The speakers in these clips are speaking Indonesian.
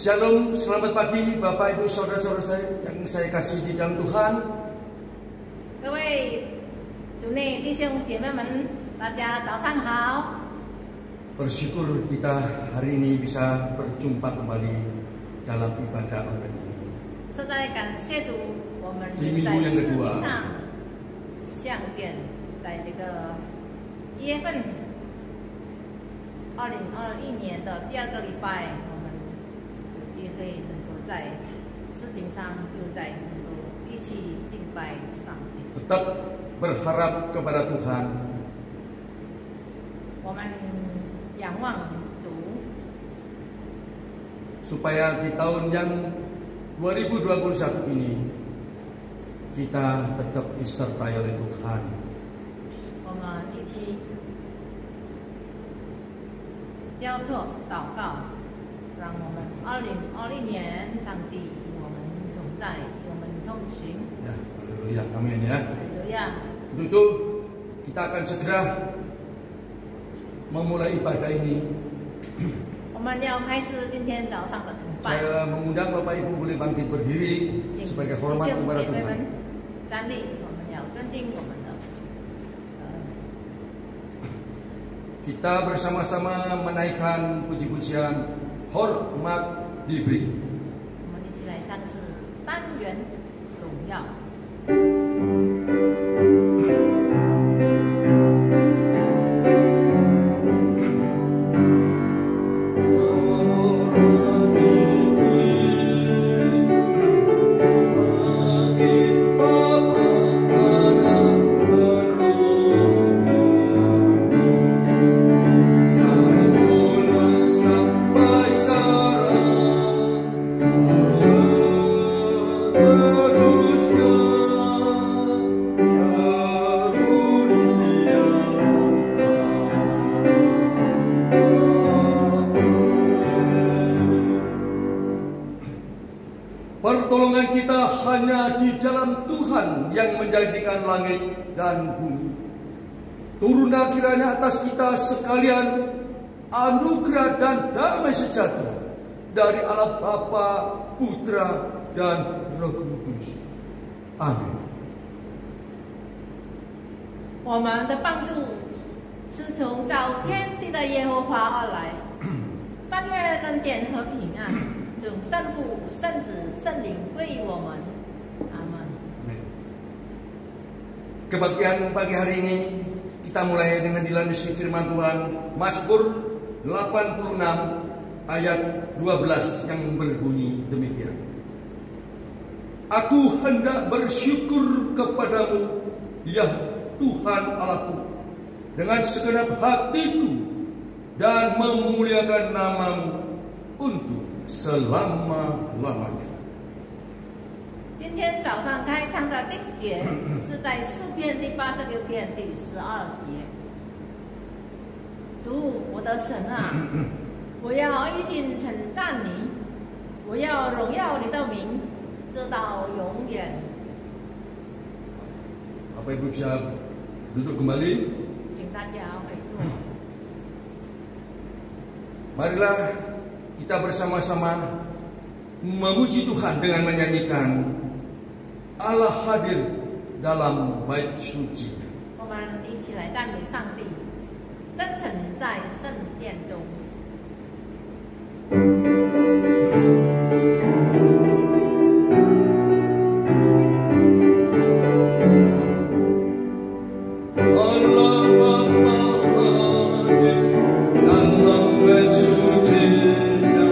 Shalom, selamat pagi Bapak Ibu Saudara-saudara saya yang saya kasih di dalam Tuhan. 各位主内弟兄姐妹们，大家早上好。 Bersyukur kita hari ini bisa berjumpa kembali dalam ibadah online ini. 现在感谢主，我们在 Di minggu yang 视频 kedua 上相见，在这个1月份2021年的第2个礼拜，我们有机会能够在视频上又再能够一起敬拜上帝。 Tetap berharap kepada Tuhan 我们仰望主， supaya di tahun yang 2021 ini kita tetap disertai oleh Tuhan. 我们一起交托祷告，让我们2020年上帝与我们同在，与我们同行。 Ya, haleluya, amin ya. 哈利路亚！ Untuk itu kita akan segera memulai ibadah ini. 我们要开始今天早上的崇拜， Saya mengundang Bapak Ibu boleh bangkit berdiri 请弟 sebagai 兄 hormat 姐 kepada 妹 Tuhan. 们站立，我们要尊敬我们的 Kita bersama-sama menaikkan puji-pujian hormat diberi. 我们一起来唱是单元荣耀。 Pertolongan kita hanya di dalam Tuhan yang menjadikan langit dan bumi. Turunlah kiranya atas kita sekalian anugerah dan damai sejahtera dari Allah Bapa, Putra, dan Roh Kudus. Amin. 我们的帮助是从造天地的耶和华而来，但愿恩典和平安从圣父、圣子、圣灵归于我们。阿门。 Kebaktian pagi hari ini kita mulai dengan dilandasi firman Tuhan Mazmur 86 ayat 12 yang berbunyi demikian. Aku hendak bersyukur kepadamu, ya Tuhan Allahku, dengan segenap hatiku dan memuliakan namamu untuk selama-lamanya. 今天早上开唱的经节是在诗篇第86篇第12节。主，我的神啊，我要一心称赞你，我要荣耀你的名，直到永远。 Bapak Ibu bisa duduk kembali. 请大家回座。 Marilah kita bersama-sama memuji Tuhan dengan menyanyikan Allah hadir dalam bait suci. 我们一起来赞美上帝，真诚在圣殿中。 Allah Bapa hadir dalam bait suci-Nya,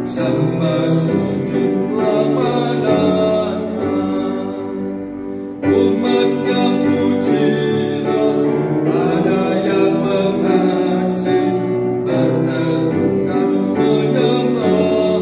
sembah sujudlah padanya. Umat-Nya pujilah, ada yang mengasihi, berteduh dan menyembah.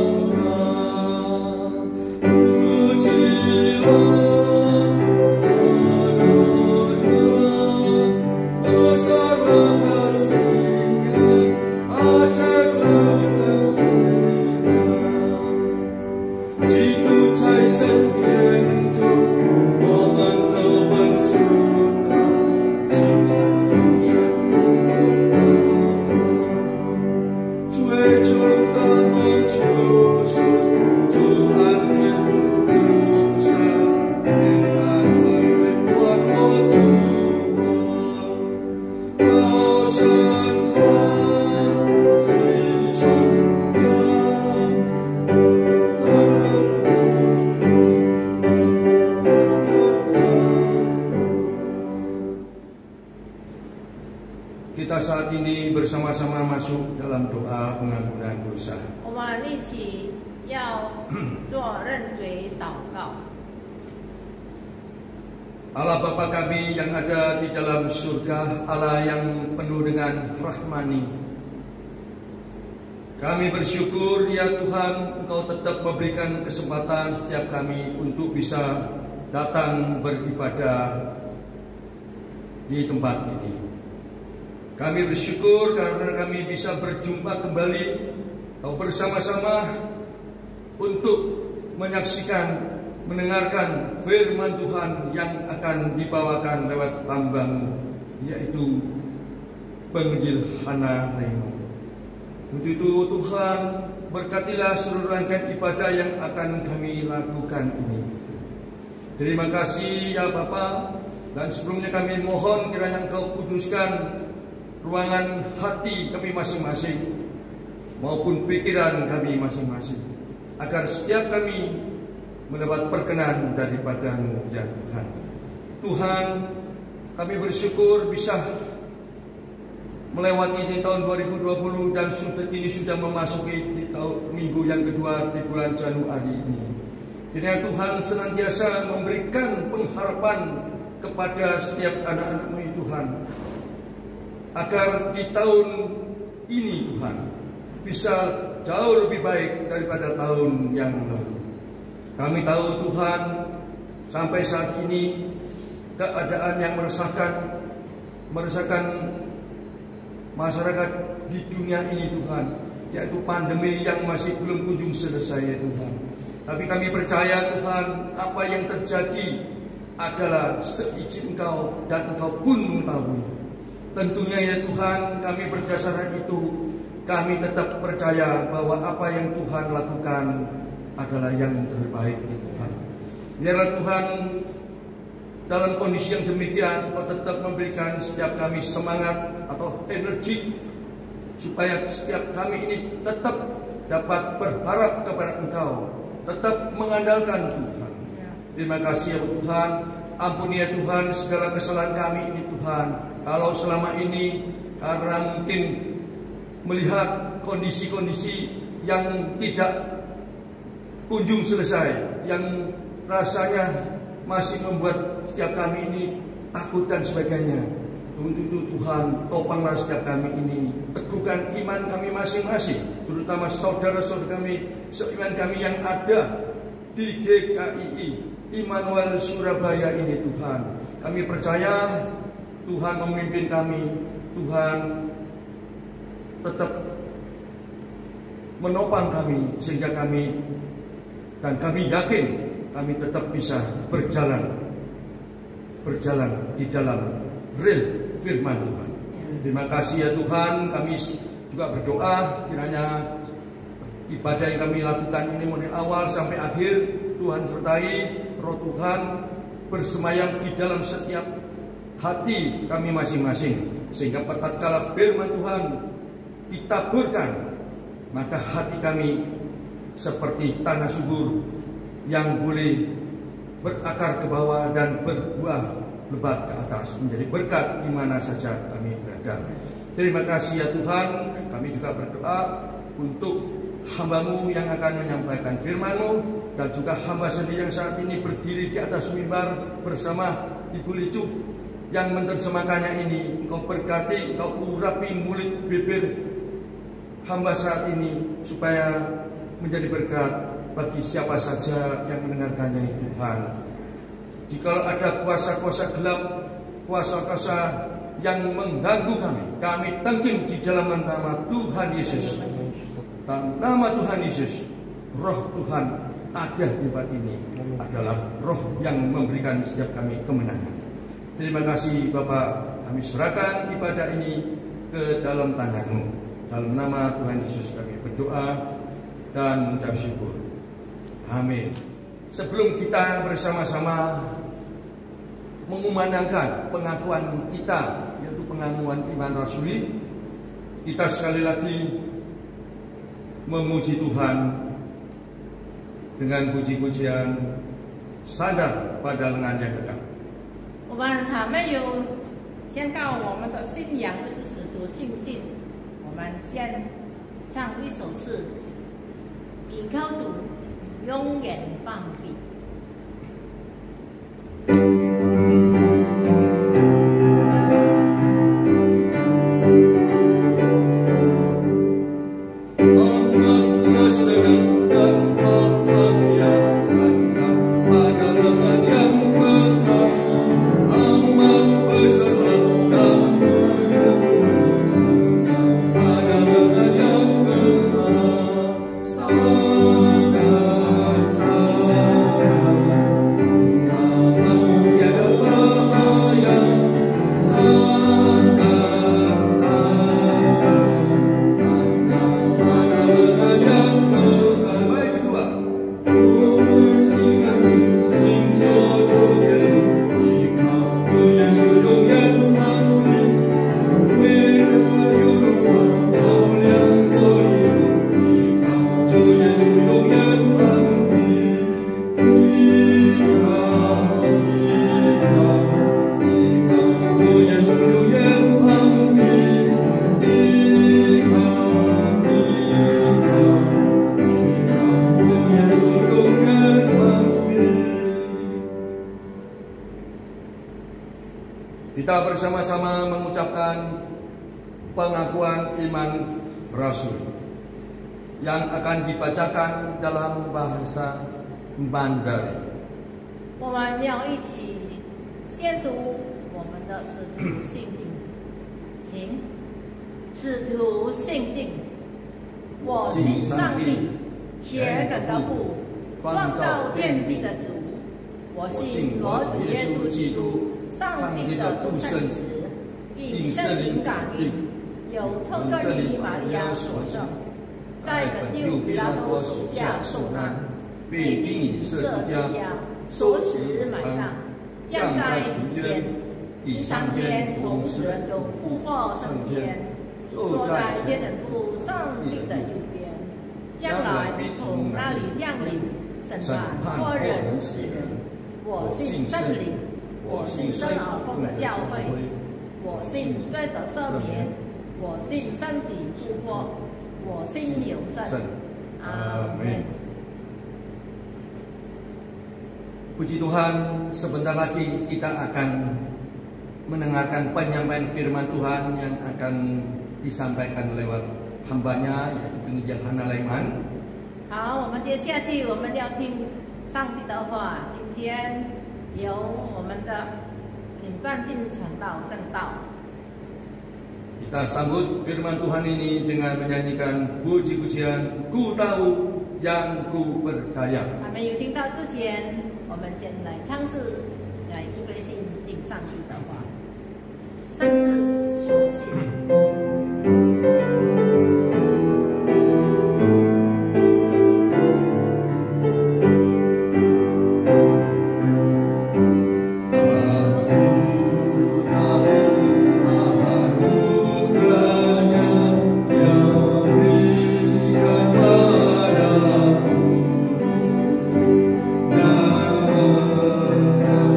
saat ini bersama-sama masuk dalam doa pengampunan dosa. 我们一起要做认罪祷告。 Allah Bapa kami yang ada di dalam surga, Allah yang penuh dengan rahmani. Kami bersyukur ya Tuhan, Engkau tetap memberikan kesempatan setiap kami untuk bisa datang beribadah di tempat ini. Kami bersyukur karena kami bisa berjumpa kembali atau bersama-sama untuk menyaksikan, mendengarkan firman Tuhan yang akan dibawakan lewat hamba-Mu, yaitu penginjil Hana Raymond. Untuk itu Tuhan, berkatilah seluruh rangkaian ibadah yang akan kami lakukan ini. Terima kasih ya Bapa, dan sebelumnya kami mohon kiranya Engkau kuduskan ruangan hati kami masing-masing maupun pikiran kami masing-masing, agar setiap kami mendapat perkenan daripada-Mu ya Tuhan. Tuhan, kami bersyukur bisa melewati di tahun 2020 dan ini sudah memasuki di minggu yang kedua di bulan Januari ini. Kiranya Tuhan senantiasa memberikan pengharapan kepada setiap anak-anak-Mu Tuhan, agar di tahun ini Tuhan bisa jauh lebih baik daripada tahun yang lalu. Kami tahu Tuhan, sampai saat ini keadaan yang meresahkan masyarakat di dunia ini Tuhan, yaitu pandemi yang masih belum kunjung selesai ya Tuhan. Tapi kami percaya Tuhan, apa yang terjadi adalah seizin Engkau dan Engkau pun mengetahui. Tentunya ya Tuhan, kami berdasarkan itu, kami tetap percaya bahwa apa yang Tuhan lakukan adalah yang terbaik ya Tuhan. Biarlah Tuhan, dalam kondisi yang demikian Engkau tetap memberikan setiap kami semangat atau energi, supaya setiap kami ini tetap dapat berharap kepada Engkau, tetap mengandalkan Tuhan. Terima kasih ya Tuhan. Ampuni ya Tuhan segala kesalahan kami ini Tuhan. Kalau selama ini karena mungkin melihat kondisi-kondisi yang tidak kunjung selesai, yang rasanya masih membuat setiap kami ini takut dan sebagainya. Untuk itu Tuhan, topanglah setiap kami ini, teguhkan iman kami masing-masing, terutama saudara-saudara kami, seiman kami yang ada di GKII Immanuel Surabaya ini Tuhan. Kami percaya Tuhan memimpin kami, Tuhan tetap menopang kami, sehingga kami yakin kami tetap bisa berjalan di dalam real firman Tuhan. Terima kasih ya Tuhan. Kami juga berdoa kiranya ibadah yang kami lakukan ini mulai awal sampai akhir, Tuhan sertai Roh Tuhan bersemayam di dalam setiap hati kami masing-masing, sehingga tatkala firman Tuhan ditaburkan, maka hati kami seperti tanah subur yang boleh berakar ke bawah dan berbuah lebat ke atas, menjadi berkat di mana saja kami berada. Terima kasih ya Tuhan. Kami juga berdoa untuk hamba-Mu yang akan menyampaikan firman-Mu, dan juga hamba sendiri yang saat ini berdiri di atas mimbar bersama Ibu Licu yang menerjemahkannya ini. Engkau berkati, Engkau urapi mulut bibir hamba saat ini, supaya menjadi berkat bagi siapa saja yang mendengarkannya Tuhan. Jika ada kuasa-kuasa gelap, kuasa-kuasa yang mengganggu kami tengking di dalam nama Tuhan Yesus. Dan nama Tuhan Yesus, Roh Tuhan ada di tempat ini, adalah Roh yang memberikan setiap kami kemenangan. Terima kasih Bapak, kami serahkan ibadah ini ke dalam tangan-Mu. Dalam nama Tuhan Yesus kami berdoa dan mengucap syukur. Amin. Sebelum kita bersama-sama mengumandangkan pengakuan kita, yaitu pengakuan iman rasuli, kita sekali lagi memuji Tuhan dengan puji-pujian sadar pada lengan yang kekal. 我们还没有宣告我们的信仰，就是使徒主信近，我们先唱一首诗：倚靠主，永远放笔。Kita bersama-sama mengucapkan pengakuan iman Rasul yang akan dibacakan dalam bahasa Mandarin. 我们要一起宣读我们的使徒信经，请使徒信经。我信上帝，全能的父，创造天地的主。我信我主耶稣基督，上帝的独生子，并圣灵感应，有透过你玛利亚所生，在本丢比拉多属下受难，被钉以十字架，受死埋葬，降在人间，第三天从死人中复活升天，坐在天人父上帝的右边，将来必从那里降临，审判活人死人。我信圣灵，我信生而丰的教会，我信罪的赦免，我信身体复活，我信永生。阿门。 Puji Tuhan, sebentar lagi kita akan mendengarkan penyampaian firman Tuhan yang akan disampaikan lewat hambanya, yaitu penginjil Hana Laiman. 好，我们接下去我们要听上帝的话。今天由我们的领冠进传道正道。 Kita sambut firman Tuhan ini dengan menyanyikan puji-pujian Ku Tahu Yang Ku Percaya. 还没有听到之前，我们先来唱诗，来预备心听上帝的话，甚至相信。 Dan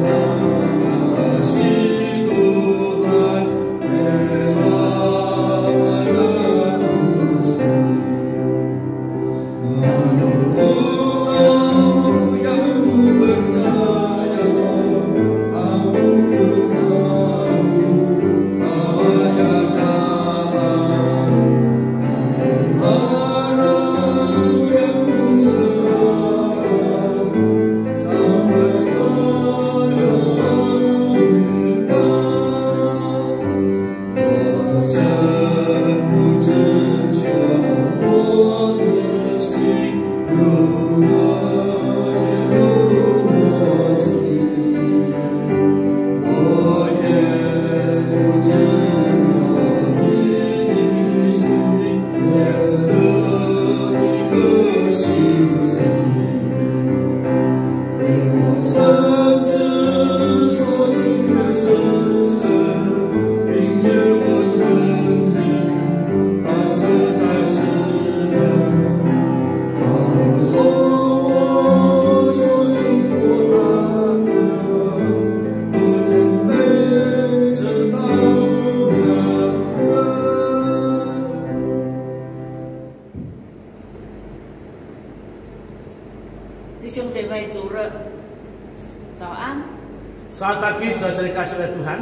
saudara kasih oleh Tuhan,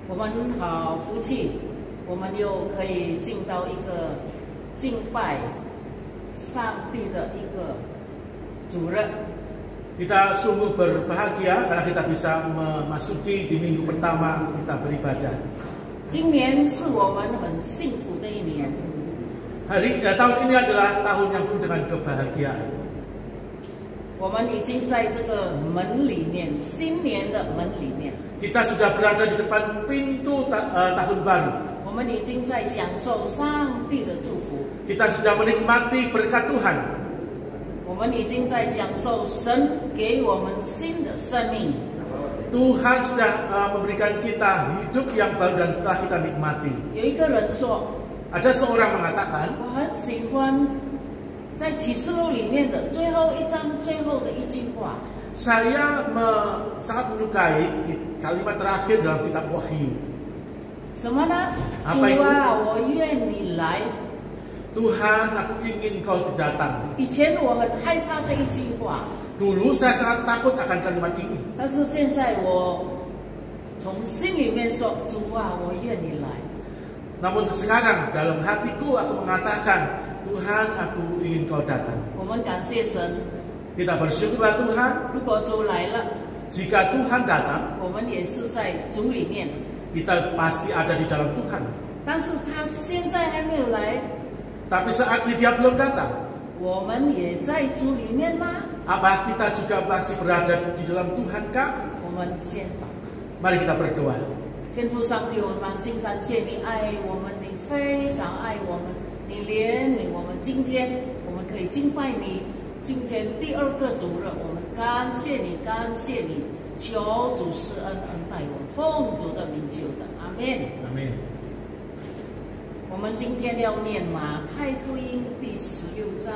我们好福气，我们又可以进到一个敬拜上帝的一个主日。 kita sungguh berbahagia karena kita bisa memasuki di minggu pertama kita beribadah. 今年是我们很幸福的一年。 tahun ini adalah tahun yang penuh dengan kebahagiaan. 我们已经在这个门里面，新年的门里面， Kita sudah berada di depan pintu tahun baru. 我们已经在享受上帝的祝福， Kita sudah menikmati berkat Tuhan. 我们已经在享受神给我们新的生命。 Tuhan sudah memberikan kita hidup yang baru dan telah kita nikmati. 有一个人说， Ada seorang mengatakan, 我很喜欢在启示录里面的最后一章最后的一句话。 saya sangat menyukai kalimat terakhir dalam kitab Wahyu. 什么呢？ apa 主 itu? 啊，我愿你来。 Tuhan, aku ingin kau datang. 以前我很害怕这一句话， Dulu saya sangat takut akan kalimat ini. 但是现在我从心里面说，主啊，我愿你来。 Namun sekarang dalam hatiku aku mengatakan, Tuhan, aku ingin kau datang. 我们感谢神， Kita bersyukurlah Tuhan. 如果主来了， Jika Tuhan datang, 我们也是在主里面。 kita pasti ada di dalam Tuhan. 但是他现在还没有来， Tapi saat ini dia belum datang. 我们也在主里面吗？ Apa kita juga masih berada di dalam Tuhan kah? 我们先祷告。 Mari kita berdoa. 天父上帝，我们满心感谢你爱我们，你非常爱我们，你怜悯我们。今天我们可以敬拜你，今天第二个主日，我们感谢你，感谢你，求主施恩恩待我们，奉主的名求的，阿门。 Amin. 我们今天要念马太福音第16章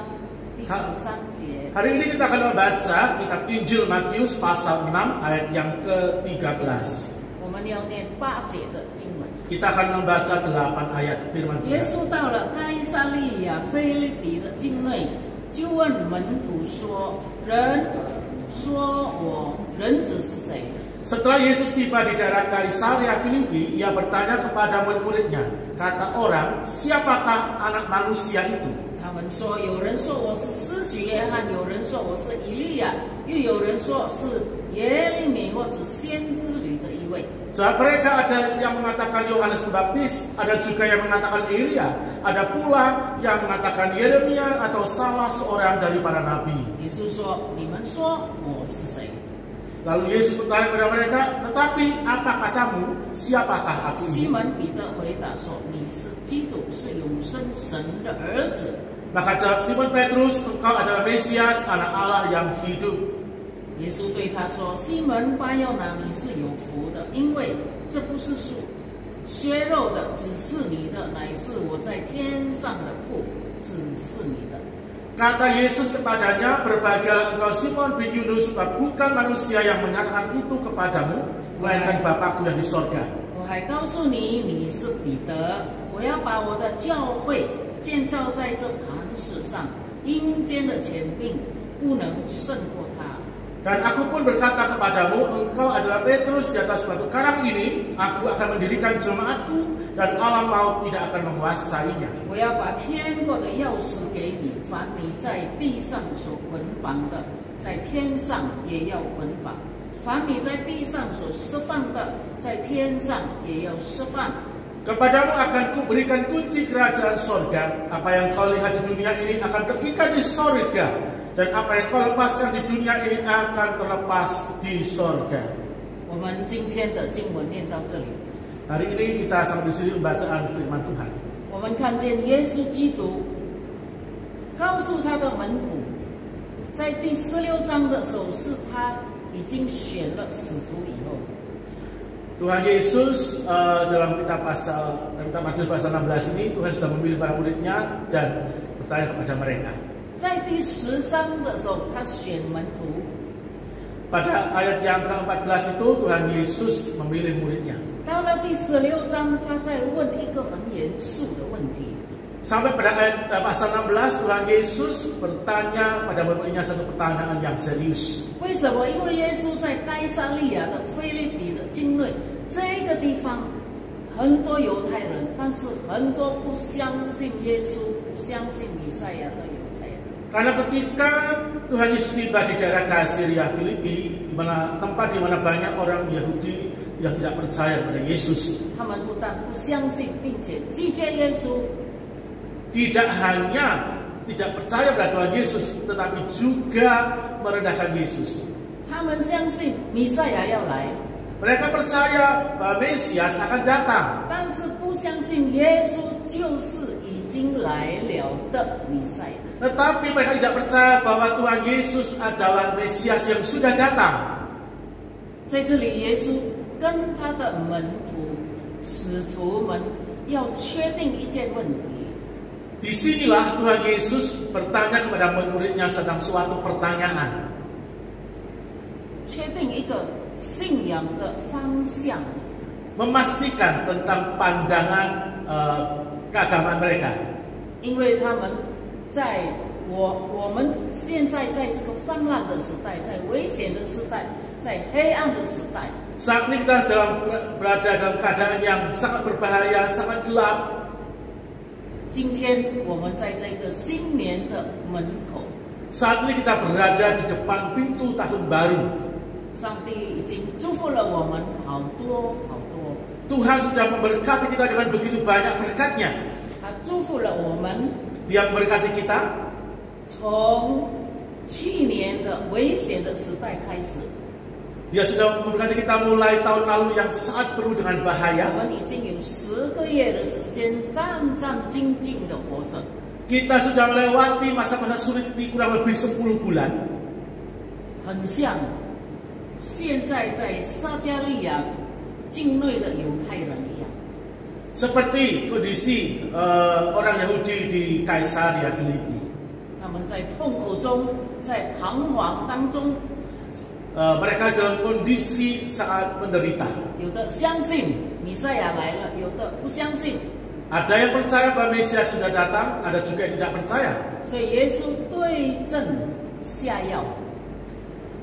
第13节。 Hari ini kita akan membaca kitab Injil Matius pasal 6 ayat yang ke-13. 我们要念8节的经文。 Kita akan membaca 8 ayat firman 耶 Tuhan. 稣到了该撒利亚腓立比的境内，就问门徒说：“人说我人子是谁？” Setelah Yesus tiba di daerah Kaisaria Filipi, ia bertanya kepada murid-muridnya, kata orang, siapakah anak manusia itu? 他们说：“有人说我是施洗约翰，有人说我是以利亚，又有人说是耶利米或者先知里的一位。” Jawab mereka, ada yang mengatakan Yohanes Pembaptis, ada juga yang mengatakan Elia, ada pula yang mengatakan Yeremia atau salah seorang dari para nabi. 耶稣说：“你们说我是谁？” Lalu Yesus bertanya kepada mereka, tetapi apa katamu, siapakah aku 西 ini? 门彼得回答说：“你是基督，是永生神的儿子。” Maka jawab Simon Petrus, engkau adalah Mesias, anak Allah yang hidup. 耶稣对他说：“西门巴要拿，你是有福的，因为这不是血肉的指示你的，乃是我在天上的父指示你的。” Kata Yesus kepadanya, berbahagialah engkau Simon bin Yunus, sebab bukan manusia yang menyatakan itu kepadamu, melainkan Bapakku yang di sorga. 我还告诉你，你是彼得，我要把我的教会建造在这磐石上，阴间的权柄不能胜过它。 Dan aku pun berkata kepadamu, engkau adalah Petrus, di atas batu karang ini, aku akan mendirikan jemaatku, dan alam maut tidak akan menguasainya. 我要把天国的钥匙给你，凡你在地上所捆绑的，在天上也要捆绑；凡你在地上所释放的，在天上也要释放。 Kepadamu akan kuberikan kunci kerajaan sorga. Apa yang kau lihat di dunia ini akan terikat di sorga, dan apa yang kau lepaskan di dunia ini akan terlepas di sorga. 我们今天的经文念到这里， Hari ini kita sampai di sini pembacaan firman Tuhan. 我们看见耶稣基督告诉他的门徒，在第16章的时候，是他已经选了使徒以后， Tuhan Yesus dalam kitab Matius pasal 16 ini, Tuhan sudah memilih para muridnya dan bertanya kepada mereka. 在第10章的时候，他选门徒。 Pada ayat yang ke-14 itu Tuhan Yesus memilih muridnya. 到了第16章，他在问一个很严肃的问题。 Sampai pada ayat pasal 16, Tuhan Yesus bertanya pada murid-muridnya satu pertanyaan yang serius. 为什么？因为耶稣在该撒利亚的腓立比地方很多犹太人，但是很多不相信耶稣、不相信弥赛亚的犹太人。 Karena ketika Tuhan Yesus tiba di daerah Kaisarea Filipi, di mana tempat di mana banyak orang Yahudi yang tidak percaya kepada Yesus. 他们不但不相信，并且拒绝耶稣。 Tidak hanya tidak percaya pada Tuhan Yesus, tetapi juga merendahkan Yesus. 他们相信弥赛亚要来， Mereka percaya bahwa Mesias akan datang, 但是不相信耶稣就是已经来了的弥赛亚。 tetapi mereka tidak percaya bahwa Tuhan Yesus adalah Mesias yang sudah datang. 在这里，耶稣跟他的门徒、使徒们要确定一件问题。 Disinilah Tuhan Yesus bertanya kepada murid-muridnya tentang suatu pertanyaan. 确定一个信仰的方向， Memastikan tentang pandangan keagamaan mereka. 因为他们在我们现在在这个泛滥的时代，在危险的时代，在黑暗的时代， Saat ini kita berada dalam keadaan yang sangat berbahaya, sangat gelap. 今天我们在这个新年的门口， Saat ini kita berada di depan pintu tahun baru. 上帝已经祝福了我们好多好多， Tuhan sudah memberkati kita dengan begitu banyak berkatnya. 他祝福了我们。 Dia memberkati kita 从去年的危险的时代开始， Dia sudah memberkati kita mulai tahun lalu yang sangat penuh dengan 我 bahaya. 们已经有10个月的时间战战兢兢的活着。 Kita sudah melewati masa-masa sulit ini kurang lebih 10 bulan. 很像现在在撒加利亚境内的犹太人一样， Seperti kondisi orang Yahudi di Kaisarea Filipi. 他们在痛苦中，在彷徨当中， Mereka dalam kondisi sangat menderita. 有的相信弥赛亚来了，有的不相信。 Ada yang percaya bahwa Mesias sudah datang, ada juga yang tidak percaya. 所以耶稣对症下药，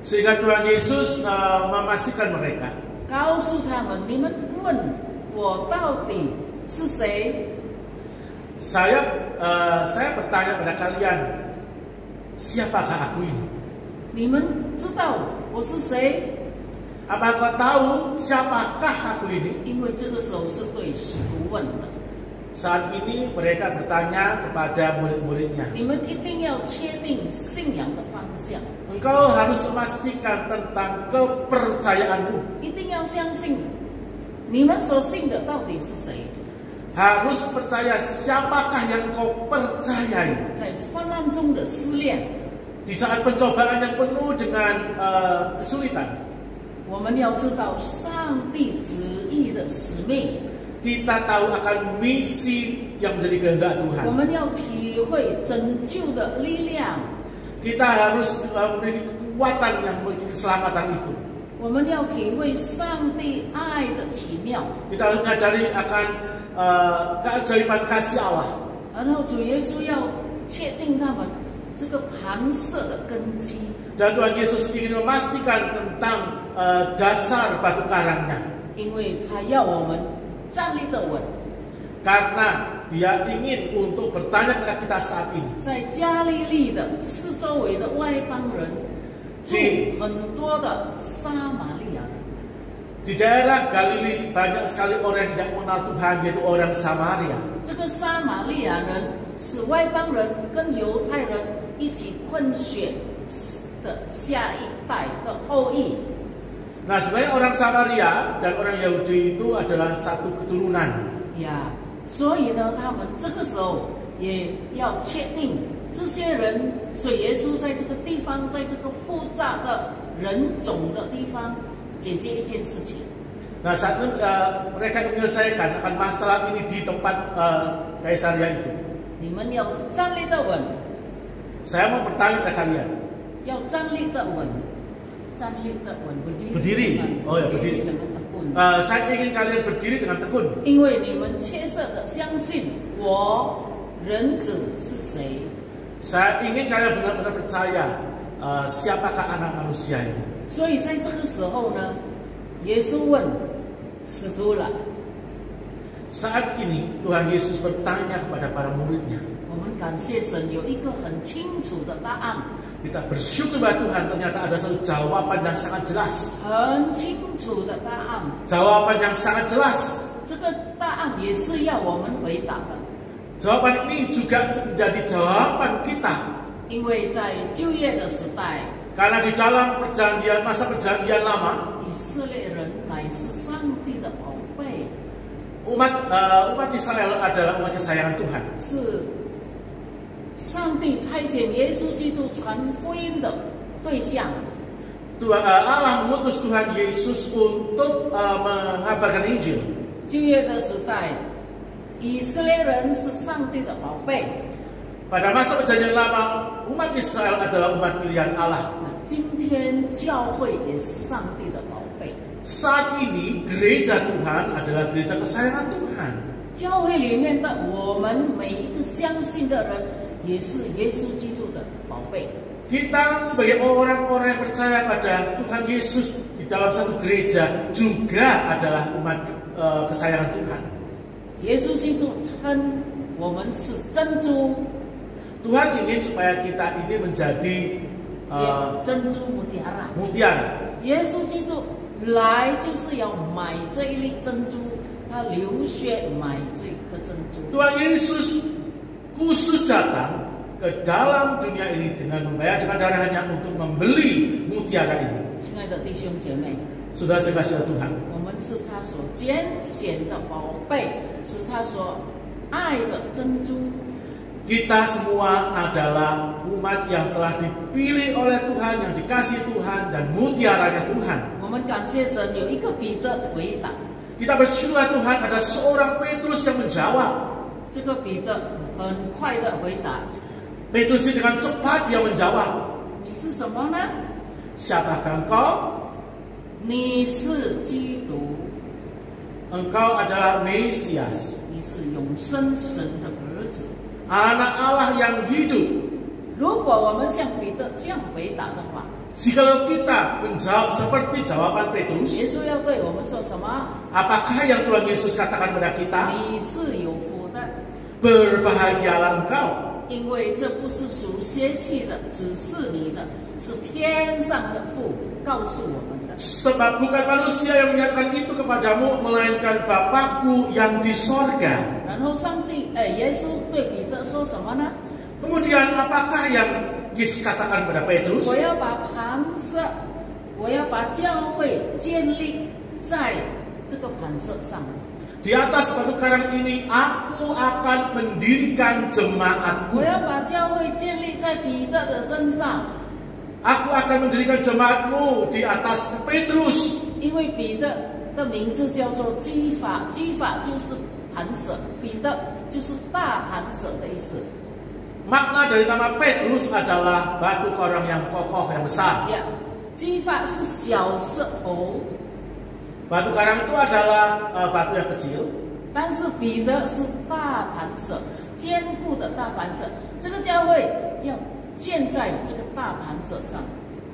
Sehingga Tuhan Yesus memastikan mereka. 告诉他们：你们问我到底是谁？ Saya bertanya pada kalian, siapakah aku ini? 你们知道我是谁？ Apa kau tahu siapakah aku ini? 因为这个时候是对使徒问的， Saat ini mereka bertanya kepada murid-muridnya. 你们一定要确定信仰的方向， Engkau harus memastikan tentang kepercayaanmu. 一定要相信你们所信的到底是谁。 Harus percaya siapakah yang kau percayai. 在患难中的试炼， Di saat pencobaan yang penuh dengan kesulitan, 我们要知道上帝旨意的使命， kita tahu akan misi yang menjadi kehendak 我 Tuhan. 们要体会拯救的力量， Kita harus memiliki kekuatan yang memiliki keselamatan itu. 我们要体会上帝爱的奇妙。 Kita harus menyadari akan keajaiban kasih Allah. 然后主耶稣要确定他们这个盘石的根基， Dan Tuhan Yesus ingin memastikan tentang dasar batu karangnya. 因为他要我们站立得稳。 Karena Dia ingin untuk bertanya kepada kita saat ini. 在加利利的四周围的外邦人，住很多的撒玛利亚人。 Di daerah Galili banyak sekali orang yang tidak mengenal Tuhan, yaitu orang Samaria. 这个撒玛利亚人是外邦人跟犹太人一起混血的下一代的后裔。 Nah, sebenarnya orang Samaria dan orang Yahudi itu adalah satu keturunan. 呀，所以呢，他们这个时候也要确定这些人，所以耶稣在这个地方，在这个复杂的人种的地方，解决一件事情。 Nah, saat itu mereka menyelesaikan akan masalah ini di tempat Kaisaria itu. 你们要站立得稳， Saya mau bertanya kepada kalian. 要站立得稳，站立得稳，berdiri。 Berdiri. Oh ya, berdiri. dengan tekun。 Saya ingin kalian berdiri dengan tekun. 因为你们切实的相信我人子是谁。 Saya ingin kalian benar-benar percaya siapakah anak manusia ini. 所以在这个时候呢，耶稣问使徒了。 Saat ini Tuhan Yesus bertanya kepada para muridnya. 我们感谢神有一个很清楚的答案， Kita bersyukur kepada Tuhan, ternyata ada satu jawaban yang sangat jelas. 很清楚的答案。 Jawaban yang sangat jelas. 这个答案也是要我们回答的， Jawaban ini juga menjadi jawaban kita. 因为在旧约的时代， Karena di dalam masa perjanjian lama, 以色列人乃是上帝的宝贝， umat Israel adalah umat kesayangan Tuhan. 是上帝差遣耶稣基督传福音的对象。 Allah mengutus Tuhan Yesus untuk mengabarkan Injil. 旧约的时代，以色列人是上帝的宝贝。 Pada masa perjanjian lama, umat Israel adalah umat pilihan Allah. 那今天教会也是上帝的宝贝。 Saat ini gereja Tuhan adalah gereja kesayangan Tuhan. 教会里面的我们每一个相信的人，也是耶稣基督的宝贝。 Kita sebagai orang-orang yang percaya pada Tuhan Yesus di dalam satu gereja juga adalah umat kesayangan Tuhan. 耶稣基督称我们是珍珠， Tuhan ingin supaya kita ini menjadi 珍珠mutiara。 mutiara. 耶稣基督来就是要买这一粒珍珠，他流血买这颗珍珠。 Tuhan Yesus khusus datang ke dalam dunia ini dengan membayar dengan darahnya untuk membeli mutiara ini. 亲爱的弟兄姐妹， Saudara sekasih Tuhan, 我们是他所拣选的宝贝，是他所爱的珍珠。 kita semua adalah umat yang telah dipilih oleh Tuhan, yang dikasih Tuhan dan mutiaranya Tuhan. 我们感谢神有一个彼得回答， Kita bersyukur Tuhan ada seorang Petrus yang menjawab. 这个彼得很快的回答 Petrus ini dengan cepat dia menjawab, 你是什么呢？ siapakah engkau? 你是基督， Engkau adalah Mesias, 你是永生神的儿子。 anak Allah yang hidup. 如果我们像彼得这样回答的话， Jikalau kita menjawab seperti jawaban 耶 Petrus, 稣要对我们说什么？ apakah yang Tuhan Yesus katakan pada kita? 你是有福的， Berbahagialah engkau, 因为这不是属血气的，只是你的，是天上的父告诉我们的。 sebab bukan manusia yang menyatakan itu kepadamu, melainkan Bapakku yang di sorga. 然后耶稣对彼得说什么呢？ Kemudian apakah yang Yesus katakan pada Petrus? 我要把磐石，我要把教会建立在这个磐石上。 Di atas batu karang ini aku akan mendirikan 我 jemaatku. 要把教会建立在彼得的身上， Aku akan mendirikan jemaatmu di atas Petrus. 因为彼得的名字叫做基法，基法就是磐石，彼得就是大磐石的意思。 Makna dari nama Petrus adalah batu karang yang kokoh yang besar. 呀，基法是小石头， Batu karang itu adalah batu yang kecil. 但是彼得是大磐石，是坚固的大磐石。这个教会要建在这个大磐石上。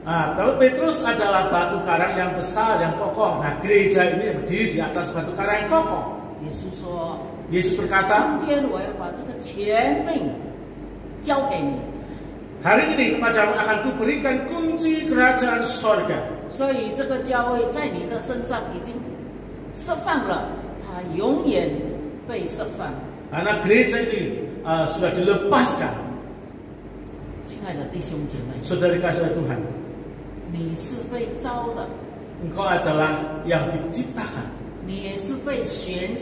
Lalu Petrus adalah batu karang yang besar, yang kokoh. Nah, gereja ini berdiri di atas batu karang yang kokoh. 耶稣说 Yesus berkata, 今天我要把这个权柄交给你， hari ini kepadamu akan kuberikan kunci kerajaan sorga. 所以这个教会在你的身上已经释放了，它永远被释放。 Karena gereja ini sudah dilepaskan. 亲爱的弟兄姐妹， Saudara kasih Tuhan, 你是被招的， engkau adalah yang diciptakan. 你也是被选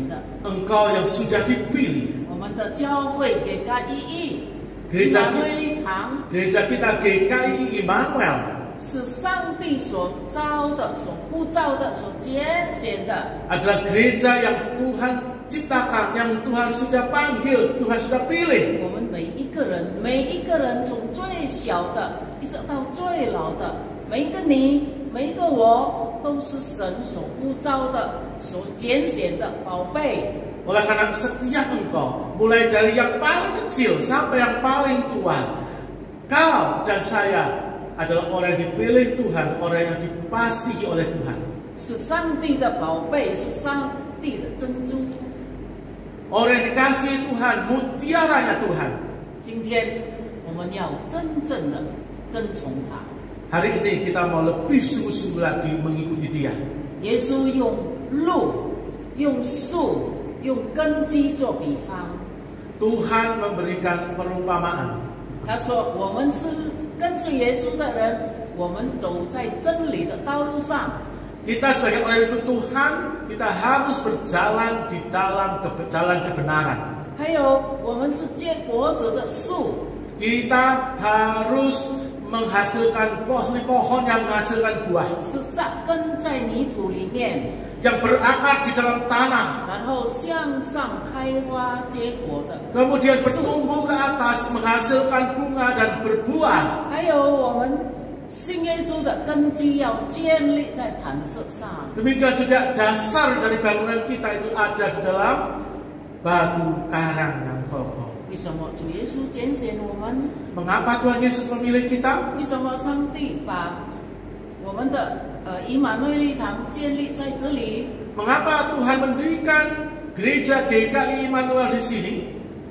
的。 Engkau yang sudah dipilih. 我们的教会给该意义， Gereja 玛瑞丽堂 Gereja kita GKI Immanuel 是上帝所招的、所呼召的、所拣选的。 adalah gereja yang Tuhan ciptakan, yang Tuhan sudah panggil, Tuhan sudah pilih. 我们每一个人从最小的一直到最老的，每一个你，每一个我，都是神所呼召的、所拣选的宝贝。 Oleh karena setiap engkau, mulai dari yang paling kecil sampai yang paling tua, kau dan saya adalah orang yang dipilih Tuhan, orang yang dipasihi oleh Tuhan. 是上帝的宝贝，是上帝的珍珠。 Orang yang dikasihi Tuhan, mutiaranya Tuhan. 今天我们要真正的跟从他。 Hari ini kita mau lebih sungguh-sungguh lagi mengikuti Dia. 耶稣用路、用树、用根基做比方。 Tuhan memberikan perumpamaan. 他说：“我们是跟随耶稣的人，我们走在真理的道路上。 Kita sebagai orang ikut Tuhan, kita harus berjalan di dalam jalan kebenaran. 还有，我们是结果子的树， Kita harus menghasilkan pohon yang menghasilkan buah, 是扎根在泥土里面， yang berakar di dalam tanah, 然后向上开花结果的。 kemudian bertumbuh ke atas, menghasilkan bunga dan berbuah. 还有我们信耶稣的根基要建立在磐石上。 Demikian juga dasar dari bangunan kita itu ada di dalam batu karang yang kokoh. 为什么主耶稣拣选我们？ Mengapa Tuhan Yesus memilih kita? 为什么上帝把我们的以马内利堂建立在这里？ Mengapa Tuhan mendirikan gereja GKI Immanuel di sini?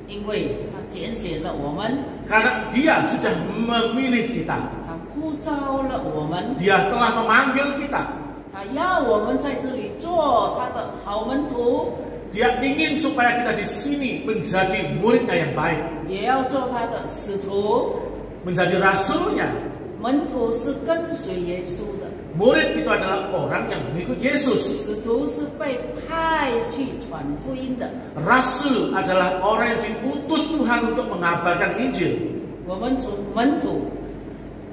因为他拣选了我们， Karena Dia sudah memilih kita. 他呼召了我们， Dia telah memanggil kita. 他要我们在这里做他的好门徒， Dia ingin supaya kita di sini menjadi muridnya yang baik, 也要做他的使徒。 menjadi rasulnya. 门徒是跟随耶稣的， Murid itu adalah orang yang mengikut Yesus. 使徒是被派去传福音的。 Rasul adalah orang yang diutus Tuhan untuk mengabarkan Injil. 我们从门徒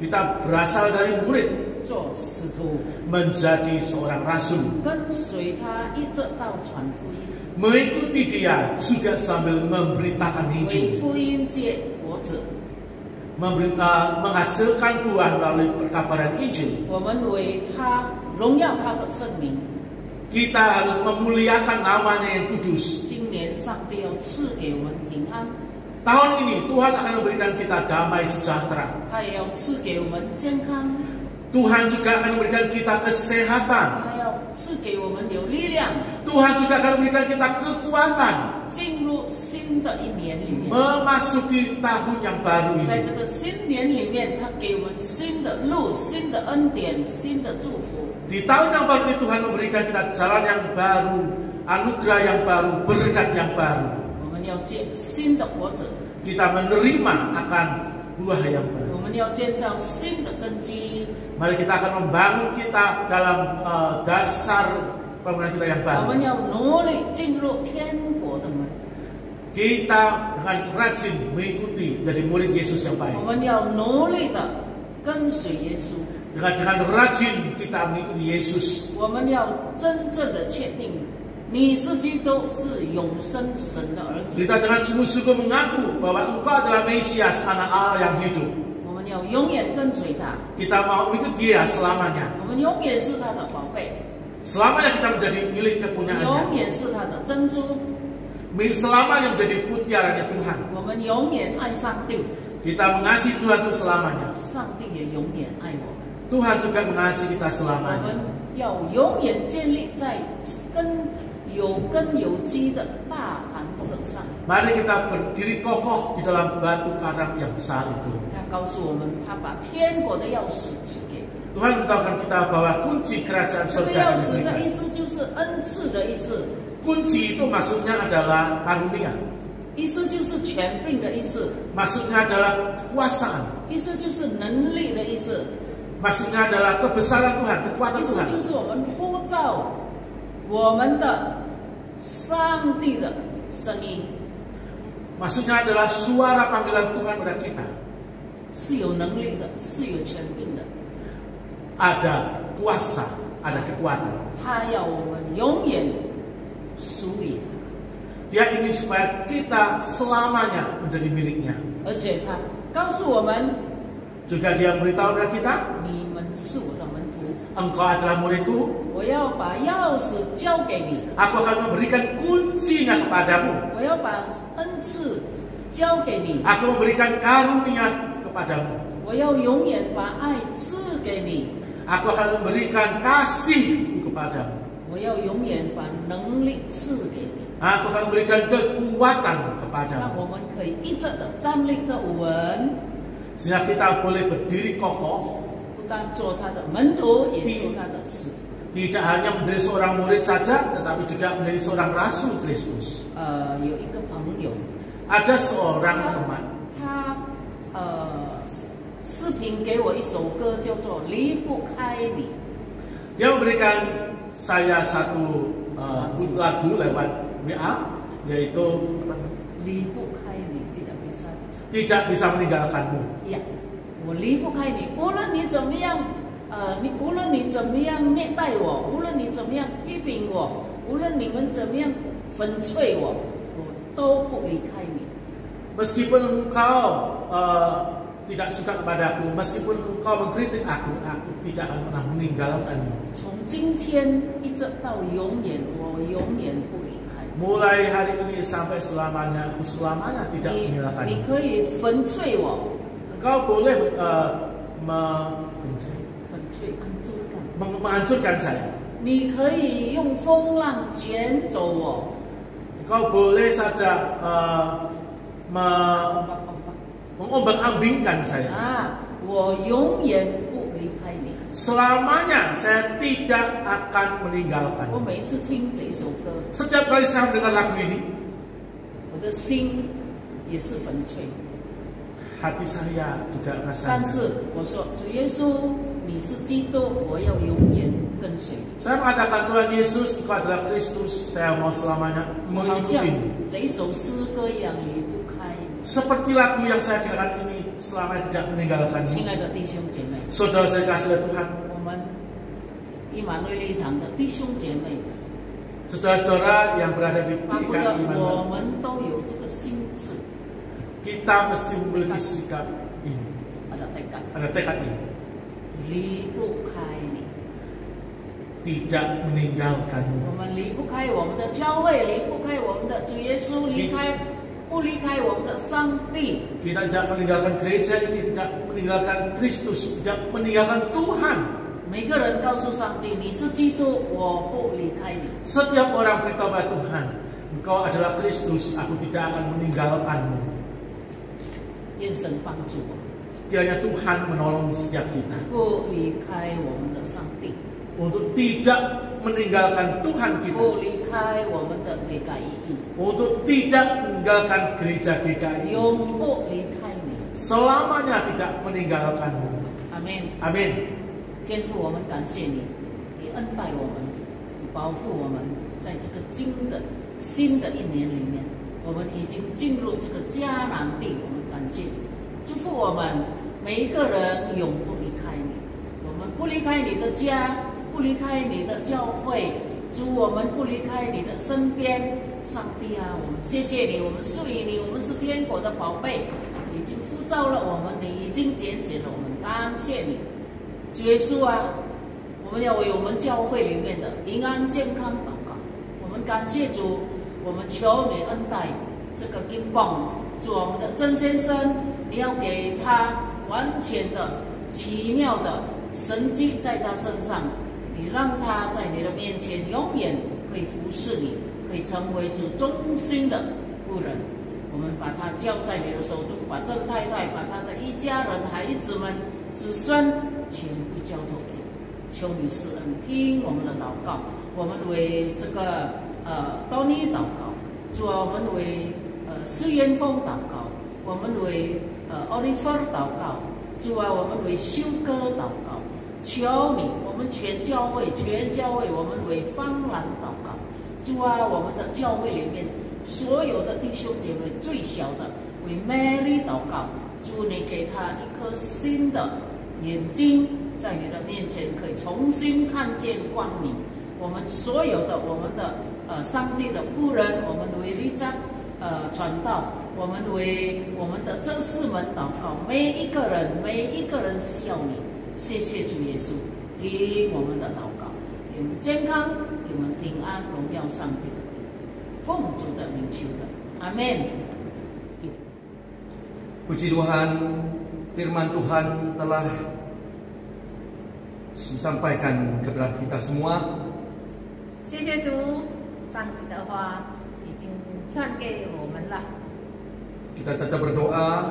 Kita berasal dari murid 做使徒， menjadi seorang rasul. 跟随他一直到传福音， Mengikuti Dia juga sambil memberitakan 为 Injil. 福音结果子。 Menghasilkan buah melalui perkabaran Injil. 我们为他荣耀他的圣名。 Kita harus memuliakan namanya yang kudus. 今年上帝要赐给我们平安， Tahun ini Tuhan akan memberikan kita damai sejahtera. 他也要赐给我们健康， Tuhan juga akan memberikan kita kesehatan. 他要赐给我们有力量， Tuhan juga akan memberikan kita kekuatan 进入新的一年里面。 memasuki tahun yang baru 在 ini. 这个新年里面，他给我们新的路、新的恩典、新的祝福。 Di tahun yang baru ini Tuhan memberikan kita jalan yang baru, anugerah yang baru, berkat yang baru. 我们要结新的果子， Kita menerima akan buah yang baru. 我们要建造新的根基， Mari kita akan membangun kita dalam dasar bangunan kita yang 我 baru. 们要努力进入天国的门， Kita dengan rajin mengikuti jadi murid Yesus yang 我 baik. 们要努力的跟随耶稣， Dengan rajin kita mengikuti Yesus. 我们要真正的确定你是基督，是永生神的儿子。 Kita dengan sungguh-sungguh mengaku bahwa Engkau adalah Mesias, anak Allah yang hidup. 我们要永远跟随他， Kita mau mengikuti Dia selamanya. 我们永远是他的宝贝， Selamanya kita menjadi milik 永 kepunyaannya. 远是他的珍珠， Selamanya menjadi mutiaranya Tuhan. 我们永远爱上帝， Kita mengasihi Tuhan itu selamanya. 上帝也永远爱我们。 Tuhan juga mengasihi kita 我 selamanya. 们要永远建立在有根有基的大磐石上。 Mari kita berdiri kokoh di dalam batu karang yang besar itu. 他告诉我们，他把天国的钥匙赐给。 Tuhan memberitahukan kita bahwa kunci kerajaan 这个 surga 钥 yang 匙的 diberikan. 意思就是恩赐的意思， Kunci itu maksudnya adalah karunia. 意思就是权柄的意思， Maksudnya adalah kekuasaan. 意思就是能力的意思， Maksudnya adalah kebesaran Tuhan, kekuatan 意思 Tuhan. 就是我们呼召我们的上帝的声音， Maksudnya adalah suara panggilan Tuhan pada kita. 是有能力的，是有权柄的。 Ada kuasa, ada kekuatan. 他要我们永远属于他， Dia ingin supaya kita selamanya menjadi miliknya. 而且他告诉我们， Juga dia beritahu kepada kita, 你们是我的门徒， engkau adalah muridku, 我要把钥匙交给你， aku akan memberikan kuncinya kepadamu. 我要把恩赐交给你， Aku memberikan karunia kepadamu. 我要永远把爱赐给你。 Aku akan memberikan kasih kepadamu. 我要永远把能力赐给你， Aku akan memberikan kekuatan 让 kepadamu. 我们可以一直的站立的稳， Sehingga kita boleh berdiri kokoh, 不但做他的门徒，也做他的使徒。 tidak hanya menjadi seorang murid saja, tetapi juga menjadi seorang rasul Kristus. 有一个朋友， Ada seorang teman, 他视频给我一首歌，叫做《离不开你》。 dia memberikan saya satu lagu lewat WA, yaitu 离不开你，tidak bisa。 tidak bisa meninggalkanmu. 呀，我离不开你，无论你怎么样，无论你怎么样虐待我，无论你怎么样批评我，无论你们怎么样粉碎我，我都不离开你。 Meskipun engkau tidak suka kepadaku, meskipun engkau mengkritik aku tidak akan pernah meninggalkanmu. 从今天一直到永远，我永远不离开。 Mulai hari ini sampai selamanya, aku selamanya tidak 你 meninggalkanmu. 可以粉碎我， Engkau boleh 粉碎menghancurkan saya. 你可以用风浪卷走我， Engkau boleh saja mengombang-ambingkan saya. 我永远不离开你。 Selamanya saya tidak akan meninggalkan. 我每次听这首歌， Setiap kali saya mendengar lagu ini, 我的心也是粉碎。 hati saya juga 但 rasanya. 是我说，主耶稣，你是基督，我要永远跟随。 Saya mengatakan Tuhan Yesus, Engkau adalah Kristus, saya mau selamanya 我好像 mengikuti. 这一首诗歌一样离不开。 Seperti lagu yang saya dengarkan ini, selamanya tidak meninggalkanmu. 亲爱的弟兄姐妹， Saudara saya kasih Tuhan, 我们以马内利场的弟兄姐妹， saudara-saudara yang berada di 巴不得 PKI 我 Immanuel, 们都有这个心智， kita mesti memiliki sikap ini, ada tekad， ada tekad ini, 离不开你。 tidak meninggalkanmu. 我们离不开我们的教会，离不开我们的主耶稣，不离开我们的上帝。 Kita tidak meninggalkan gereja ini, tidak meninggalkan Kristus, tidak meninggalkan Tuhan. 每个人告诉上帝，你是基督，我不离开你。 Setiap orang beritahu pada Tuhan, Engkau adalah Kristus, aku tidak akan meninggalkanmu. 愿神帮助我， Kiranya Tuhan menolong setiap kita 不离开我们的上帝， untuk tidak meninggalkan Tuhan 不 kita, 离开我们的GKI， untuk tidak meninggalkan gereja GKI, 永不离开你。 selamanya tidak meninggalkanmu. 阿门。 Amin. 天父，我们感谢你，你恩待我们，你保护我们，在这个新的一年里面，我们已经进入这个迦南地，我们感谢你，祝福我们每一个人永不离开你，我们不离开你的家，不离开你的教会，主，我们不离开你的身边。上帝啊，我们谢谢你，我们属于你，我们是天国的宝贝，你已经呼召了我们，你已经拣选了我们，感谢你。主耶稣啊，我们要为我们教会里面的平安健康祷告。我们感谢主，我们求你恩待这个金棒，主我们的曾先生，你要给他完全的、奇妙的神迹在他身上，你让他在你的面前永远可以服侍你，可以成为主忠心的仆人。我们把他交在你的手中，把郑太太、把他的一家人、孩子们、子孙全部交托给你，求你施恩，听我们的祷告。我们为这个多尼祷告，主啊，我们为施元峰祷告，我们为Oliver 祷告，主啊，我们为修哥祷告，求你，我们全教会，我们为方兰祷告，主啊，我们的教会里面所有的弟兄姐妹，最小的为 Mary 祷告，主你给他一颗新的眼睛，在你的面前可以重新看见光明。我们所有的我们的上帝的仆人，我们为律章传道，我们为我们的这四门祷告，每一个人需要你。谢谢主耶稣，听我们的祷告，给我们健康，给我们平安，荣耀上帝。奉主的名求的，阿门。 Puji Tuhan, firman Tuhan telah disampaikan kepada kita semua 谢谢主，上帝的话已经传给我们了。 Kita tetap berdoa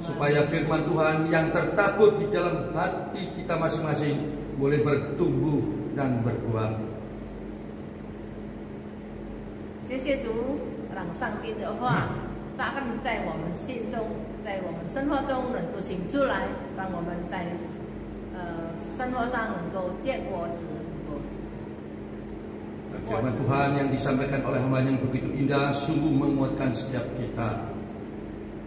supaya firman Tuhan yang tertabur di dalam hati kita masing-masing boleh bertumbuh dan berbuah. 谢谢主，让上帝的话扎根在我们心中，在我们生活中能够行出来，让我们在生活上能够结果子。 Firman Tuhan yang disampaikan oleh hamba yang begitu indah sungguh menguatkan setiap kita.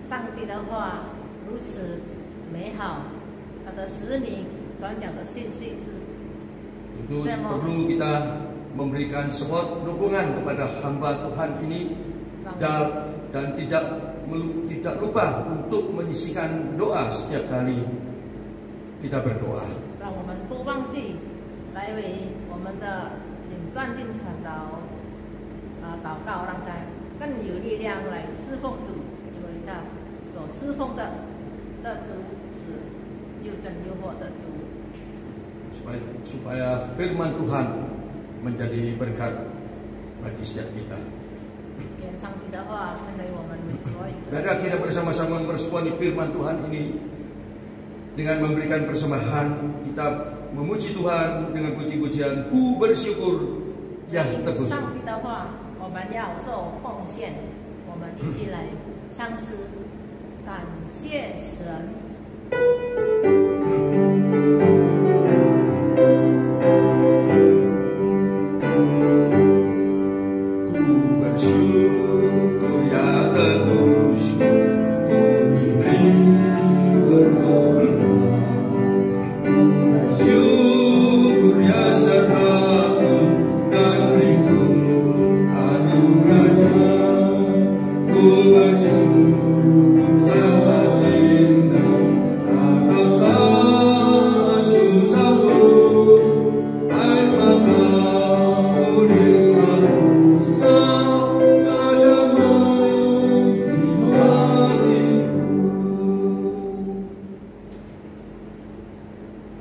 上帝的话如此美好，他的使你传讲的信息是。 Itu perlu kita memberikan support dukungan kepada hamba Tuhan ini dan tidak lupa untuk menyisikan doa setiap kali kita berdoa. 让我们不忘记来为我们的领断经传道祷告，让他更有力量来侍奉主，因为他所侍奉的主是又真又活的主。 supaya firman Tuhan menjadi berkat bagi setiap kita. Dan kita bersama-sama meresponi firman Tuhan ini dengan memberikan persembahan. Kita memuji Tuhan dengan puji-pujian, ku bersyukur yang teguh. 上帝的话，我们要受奉献，我们一起来唱诗，感谢神。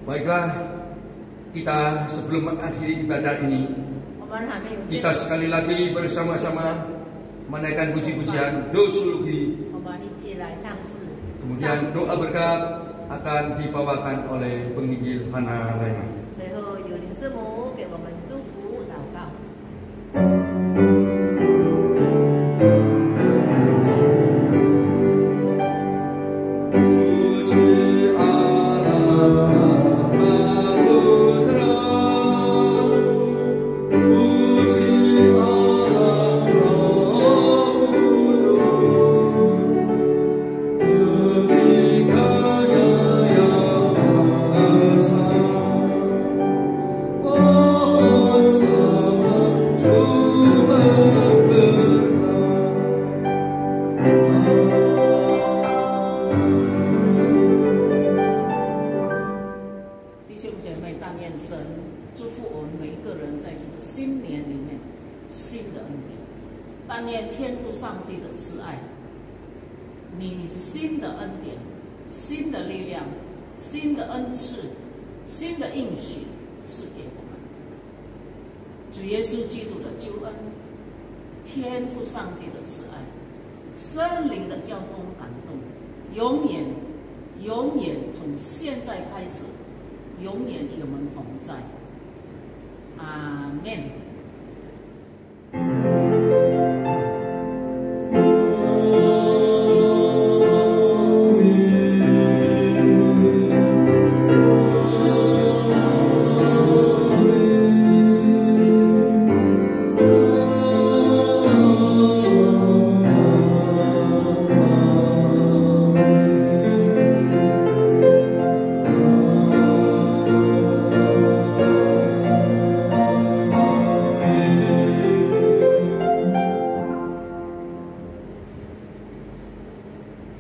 Baiklah, kita sebelum mengakhiri ibadah ini, kita sekali lagi bersama-sama menaikkan puji-pujian Dosulugi. Kemudian doa berkat akan dibawakan oleh penginjil Hana Lema. 最后有林师母给我们祝福祷告。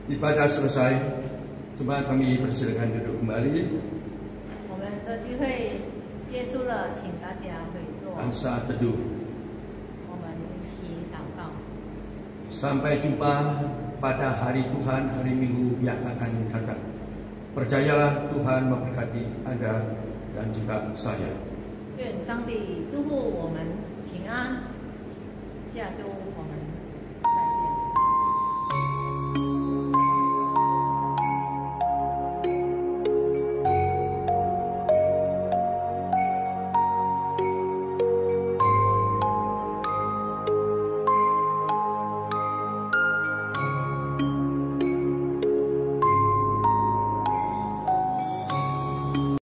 Ibadah selesai, coba kami persilakan duduk kembali. Dan saat teduh. Sampai jumpa pada hari Tuhan, hari Minggu yang akan datang. Percayalah Tuhan memberkati Anda dan juga saya. 愿上帝祝福我们平安。下周我们